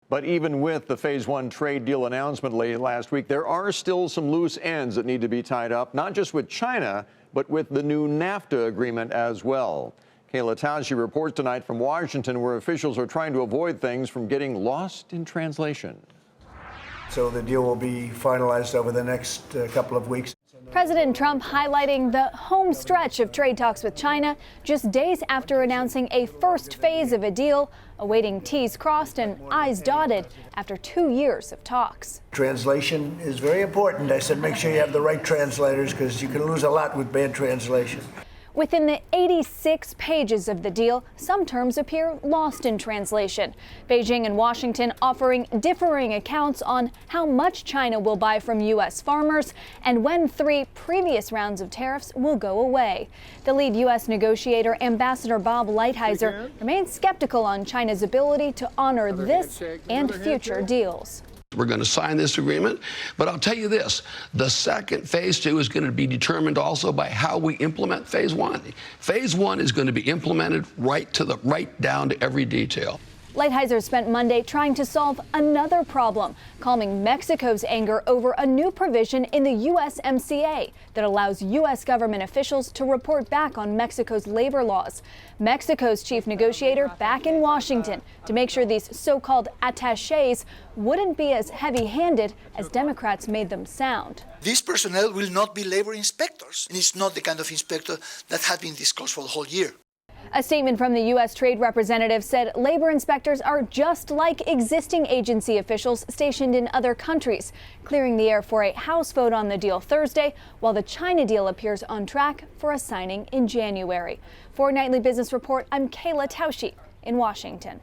But even with the Phase 1 trade deal announcement late last week, there are still some loose ends that need to be tied up, not just with China, but with the new NAFTA agreement as well. Kayla Tausche reports tonight from Washington, where officials are trying to avoid things from getting lost in translation. So the deal will be finalized over the next couple of weeks. President Trump highlighting the home stretch of trade talks with China just days after announcing a first phase of a deal, awaiting T's crossed and I's dotted after 2 years of talks. Translation is very important. I said make sure you have the right translators because you can lose a lot with bad translation. Within the 86 pages of the deal, some terms appear lost in translation. Beijing and Washington offering differing accounts on how much China will buy from U.S. farmers and when 3 previous rounds of tariffs will go away. The lead U.S. negotiator, Ambassador Bob Lighthizer, remains skeptical on China's ability to honor this and future deals. We're going to sign this agreement, but I'll tell you this, the second Phase 2 is going to be determined also by how we implement Phase 1. Phase 1 is going to be implemented right down to every detail. Lighthizer spent Monday trying to solve another problem, calming Mexico's anger over a new provision in the USMCA that allows U.S. government officials to report back on Mexico's labor laws. Mexico's chief negotiator back in Washington to make sure these so-called attachés wouldn't be as heavy-handed as Democrats made them sound. These personnel will not be labor inspectors, and it's not the kind of inspector that has been discussed for the whole year. A statement from the U.S. Trade Representative said labor inspectors are just like existing agency officials stationed in other countries, clearing the air for a House vote on the deal Thursday, while the China deal appears on track for a signing in January. For Nightly Business Report, I'm Kayla Tausche in Washington.